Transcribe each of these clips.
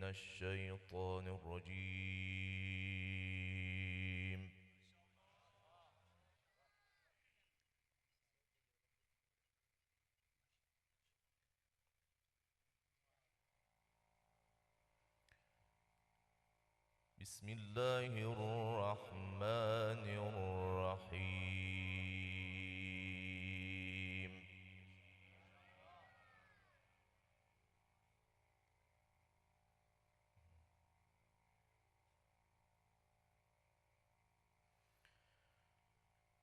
الشيطان الرجيم. بسم الله الرحمن الرحيم.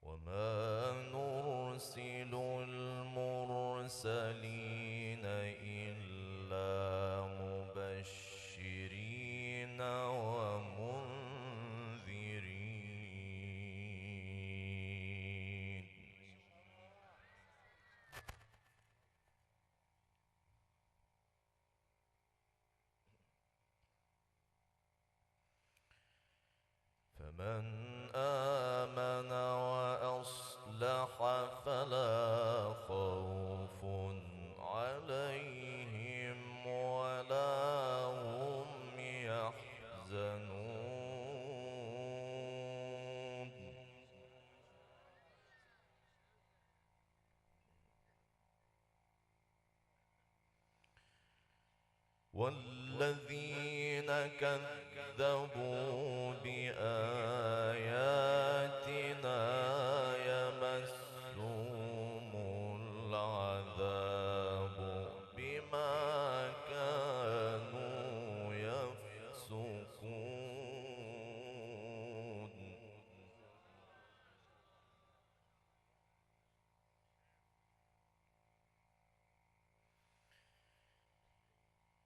وما نرسل المرسلين إلا مبشرين ومنذرين. فمن آمن وأصلح فلا خوف عليهم ولا هم يحزنون. والذين كذبوا بآياتنا يمسهم العذاب بما كانوا يفسقون.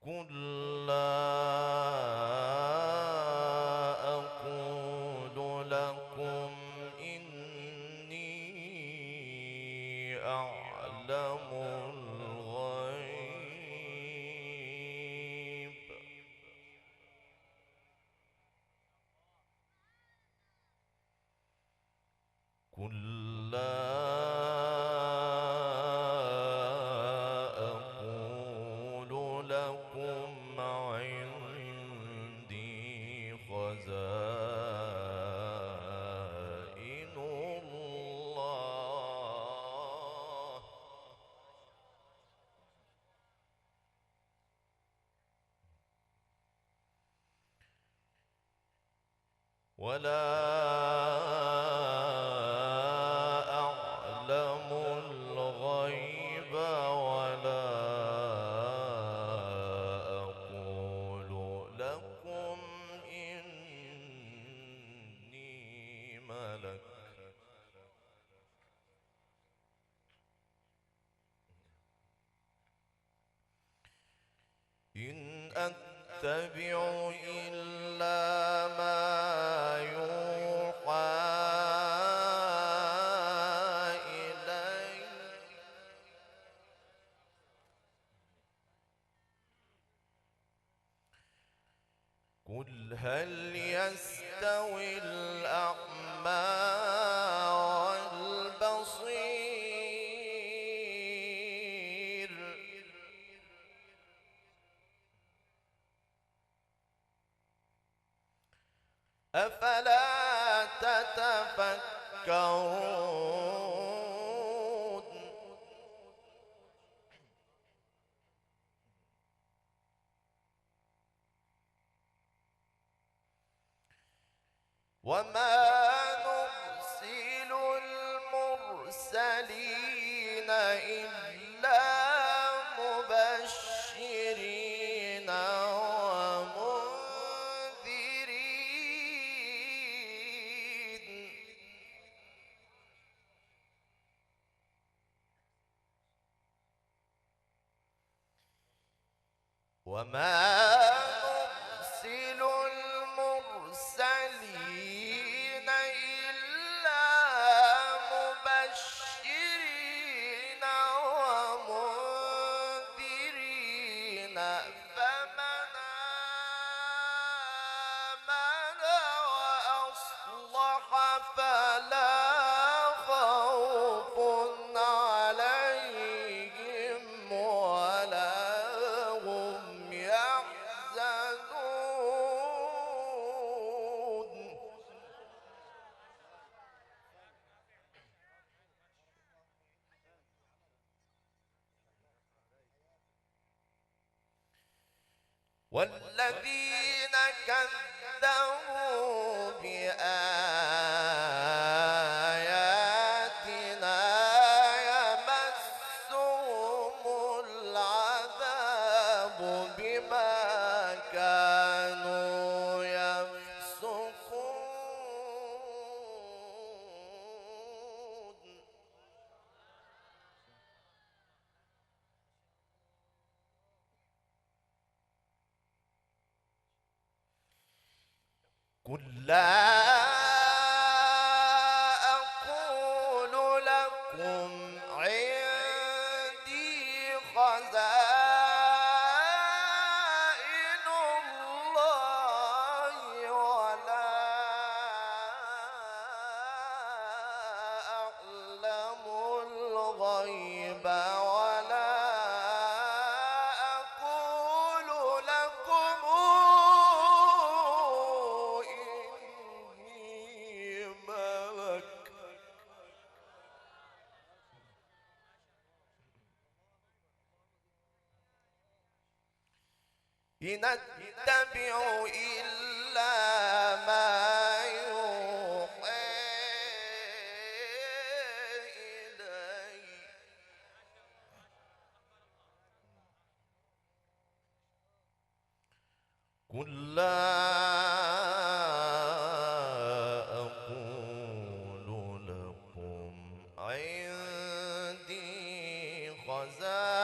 قل لا أقول لكم إني أعلم الغيب. قل لا أقول لكم عندي خزائن الله ولا أعلم الغيب ولا أقول لكم إني ملك. إن أتبع إلا ما يوحى إلي. قل هل يستوي الأعمى والبصير أفلا تتفكرون. وما نرسل المرسلين إلا مبشرين ومنذرين. وما نرسل المرسلين إلا مبشرين ومنذرين. فمن آمن وأصلح فلا خوف عليهم ولا هم يحزنون. والذين كذبوا بآياتنا يمسهم العذاب بما كانوا يفسقون. قل لا أقول لكم عندي خزائن الله ولا أعلم الغيب ولا أقول لكم إني ملك. إن أتبع إلا ما يوحى إلي. قل لا أقول لكم عندي خزائن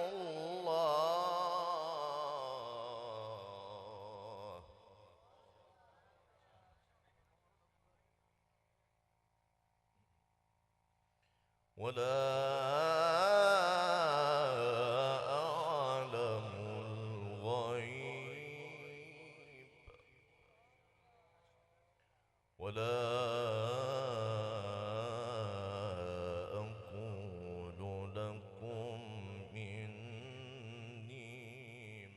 الله ولا أعلم الغيب ولا أقول لكم إني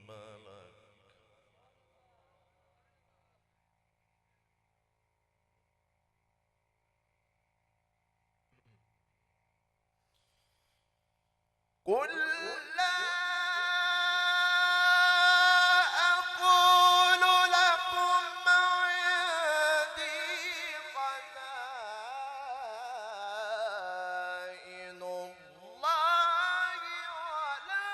ملك. قل لا أقول لكم عندي خزائن الله ولا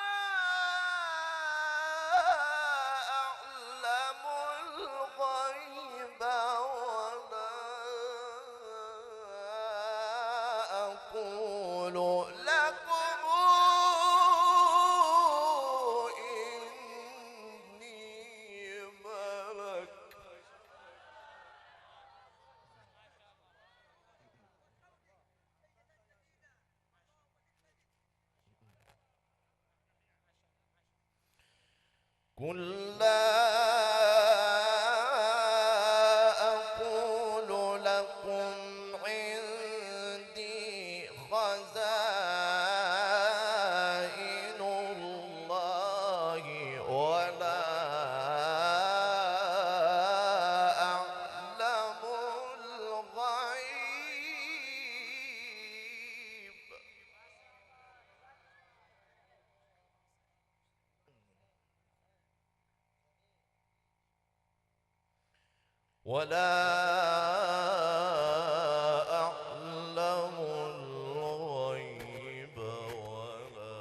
أعلم الغيب ولا أقول لكم إني ملك. قل لا أقول لكم عندي خزائن الله ولا أعلم الغيب ولا أعلم الغيب ولا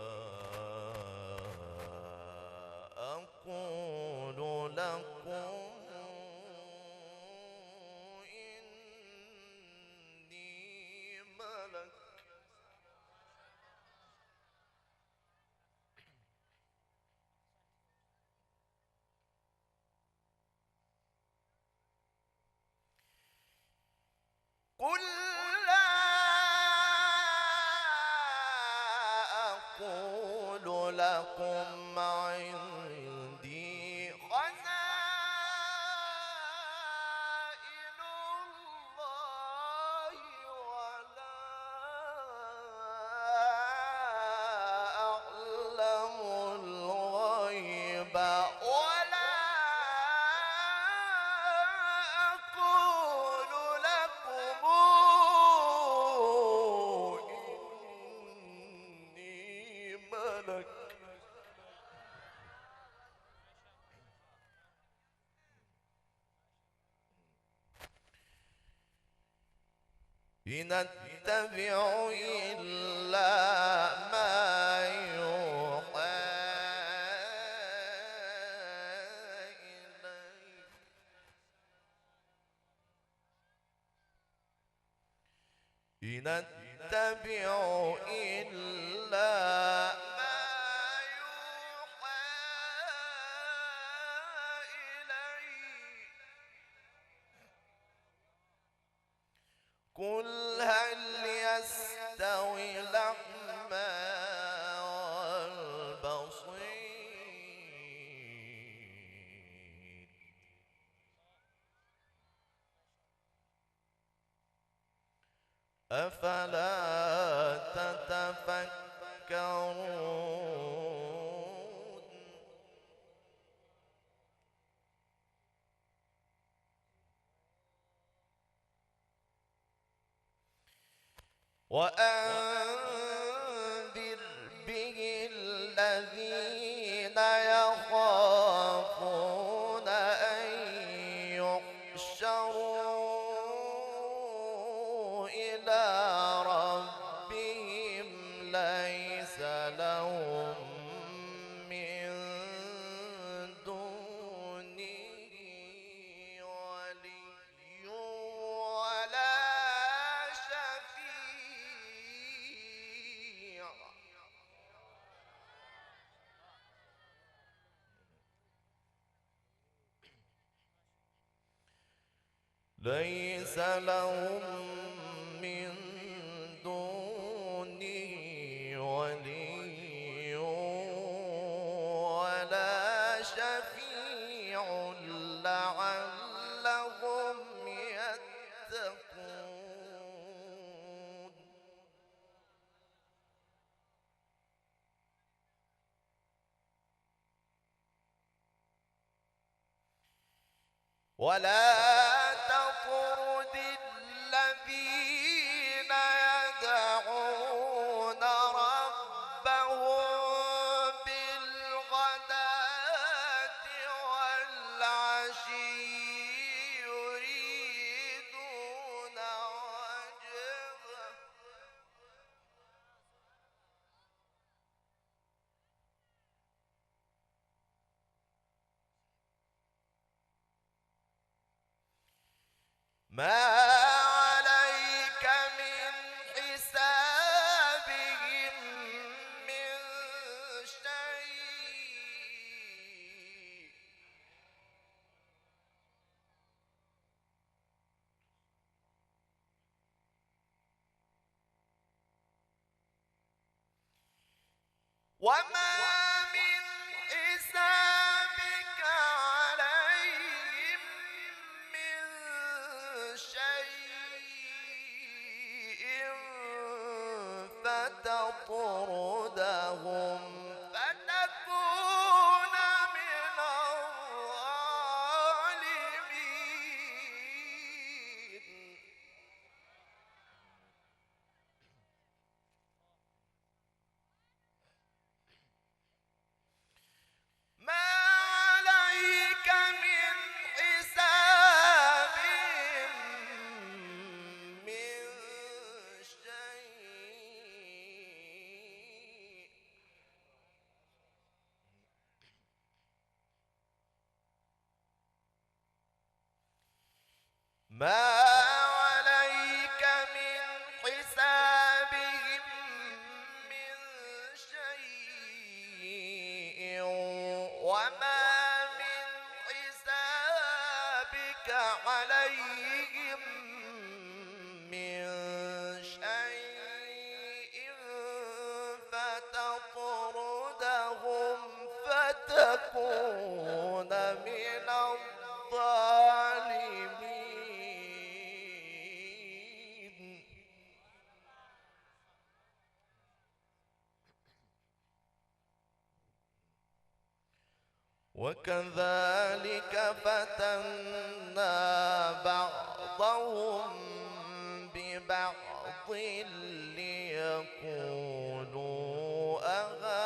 أقول لكم إني ملك. قل لا أقول لكم عندي خزائن الله ولا أعلم الغيب ولا أقول لكم إن أتبع إلا ما يوحى إلي إن أتبع إلا ما يوحى إلي قل هل يستوي الأعمى والبصير أفلا تتفكرون وأنذر به الذين يخافون أن يحشروا إلى ربهم ليس لهم من دونه ولي ولا شفيع ليس لهم من دونه ولي ولا شفيع لعلهم يتقون ولا تطرد الذين يدعون ربهم بالغداة والعشي يريدون وجهه ما عليك من حسابهم من شيء وما من حسابك عليهم من شيء فتطردهم فتكون من الظالمين ما عليك من حسابهم من شيء ما عليك من حسابهم من شيء وما من حسابك عليهم من شيء فتطردهم فتكون من الظالمين وكذلك فتنا بعضهم ببعض ليقولوا أهؤلاء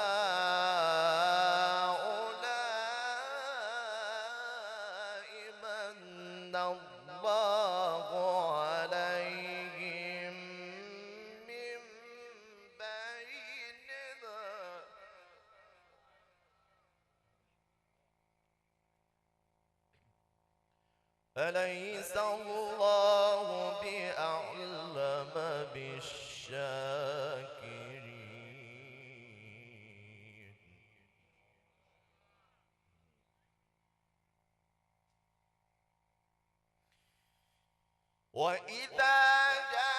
من الله عليهم أليس الله بأعلم بالشاكرين. وإذا جاءك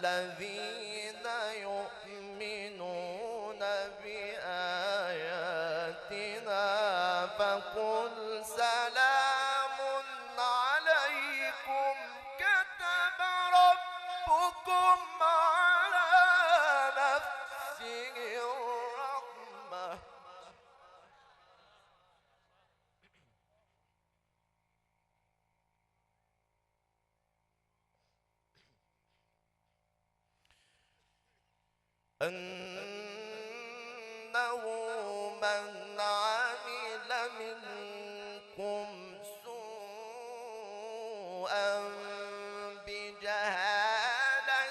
الذين يؤمنون بآياتنا فقل سلام عليكم كتب ربكم على نفسه الرحمة أنه من عمل منكم سوءا بجهالة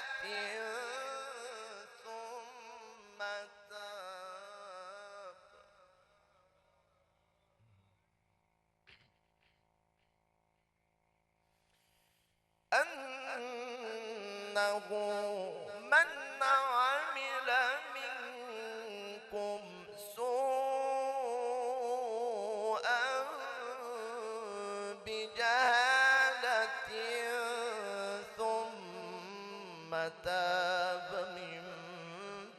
ثم تاب أنه من عمل منكم سوءا بجهالة ثم تاب من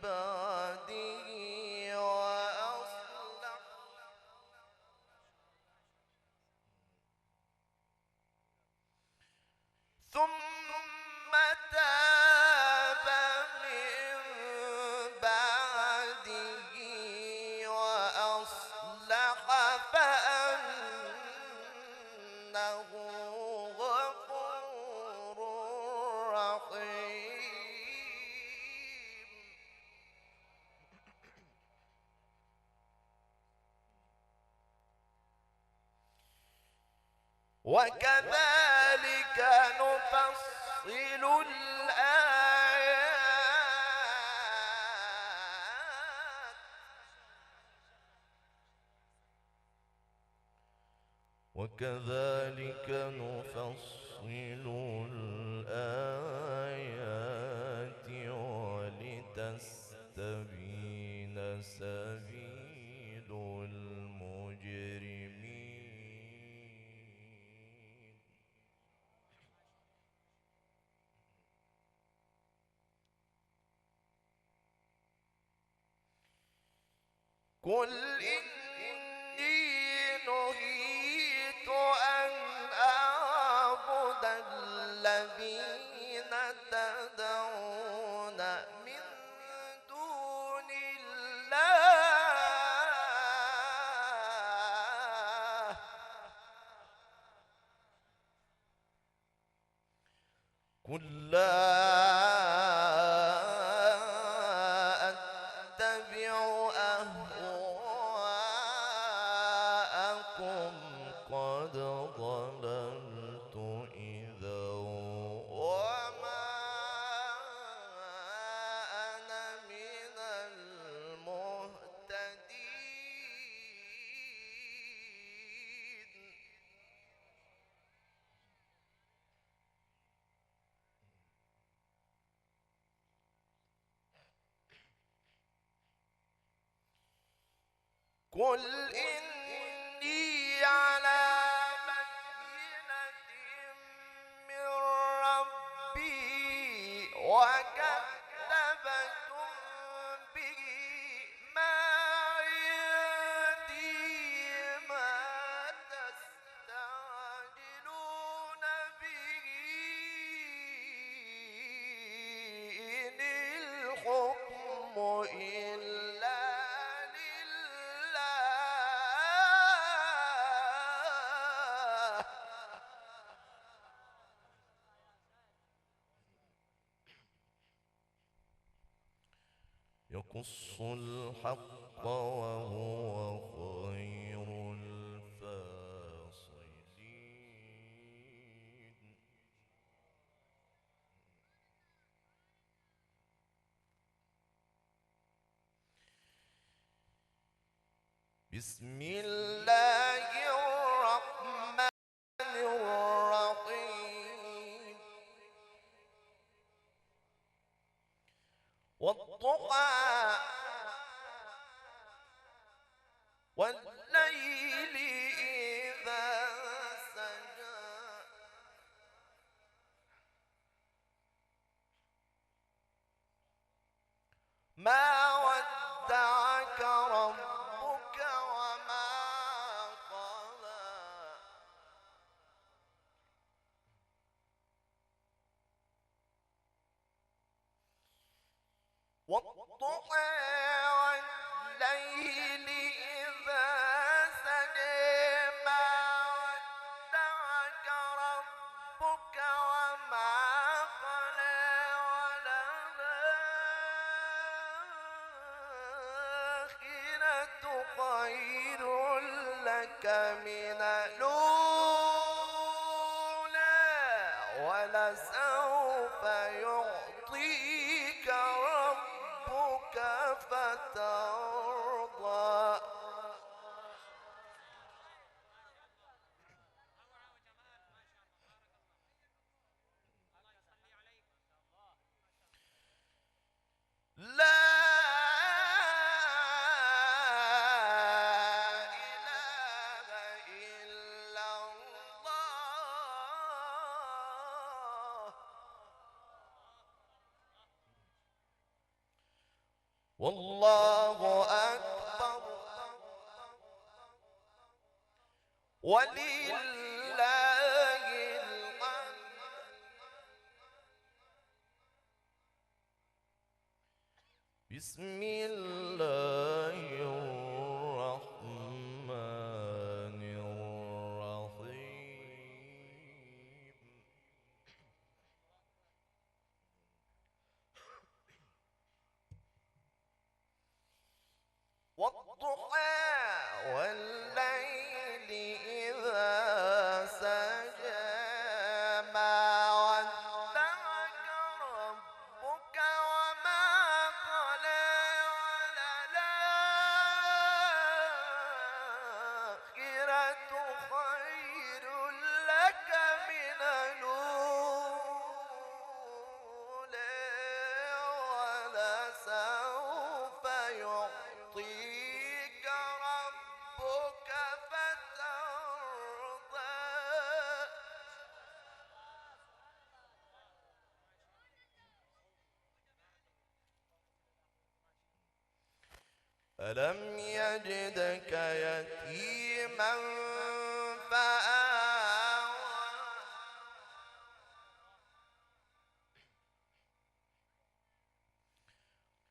بعده وأصلح ثم تاب من بعده وأصلح فأنه غفور رحيم. وكذلك نفصل الآيات وكذلك نفصل الآيات ولتستبين سبيل المجرمين. قل إني نهيت أن أعبد الذين تدعون من دون الله قل لا أتبع أهواءكم قد ضللت إذا وما أنا من المهتدين. قل إني على بينة من ربي وكذبتم به ما عندي ما تستعجلون به إن الحكم إلا يقص الحق وهو خير الفاصلين. بسم الله الرحمن الرحيم والضحى والليل إذا سجى ما ودعك ربك وما قلى والضحى والليل إذا سجى ما ودعك ربك وما قلى وللآخرة خير لك من الأولى ولسوف يعطيك ربك فترضى لا إله إلا الله والله أكبر ولله الحمد بسم الله الرحمن الرحيم والضحى والليل إذا سجى ما ودعك ربك وما قلى وللآخرة خير لك من الأولى ولسوف يعطيك ربك فترضى ألم يجدك يتيما فآوى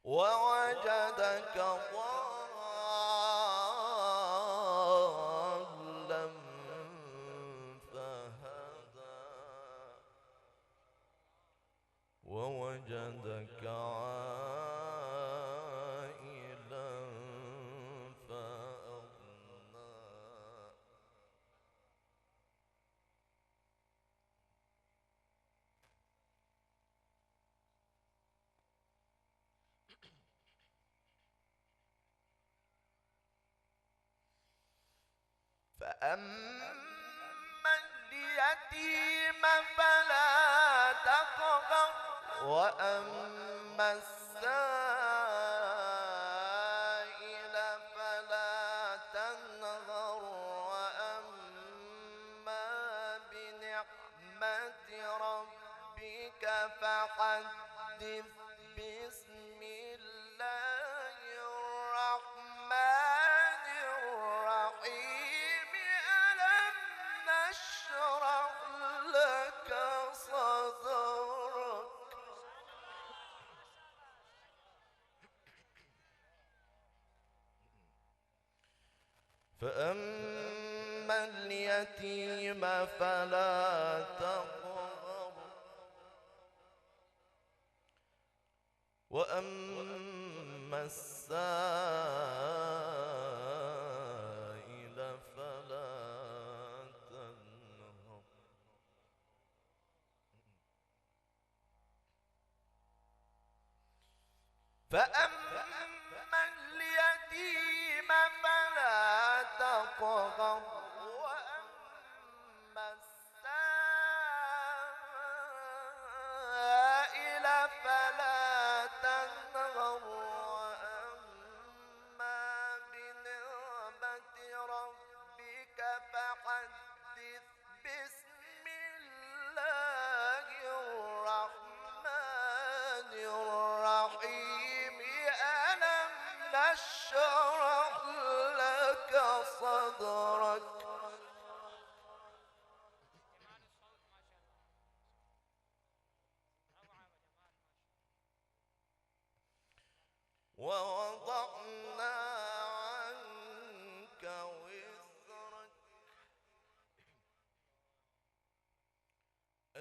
ووجدك ضالا فهدى ووجدك عائلا فأغنى فأما اليتيم فلا تقهر وأما السائل فلا تنهر وأما بنعمة ربك فحدث بسم الله الرحمن الرحيم ألم نشرح لك صدرك فأما اليتيم فلا تقهر وأما السائل فلا تنهر فأما اليتيم فلا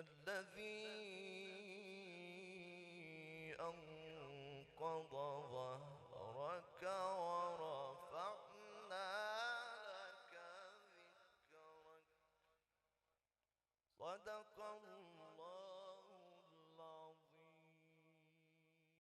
الذي أنقض ظهرك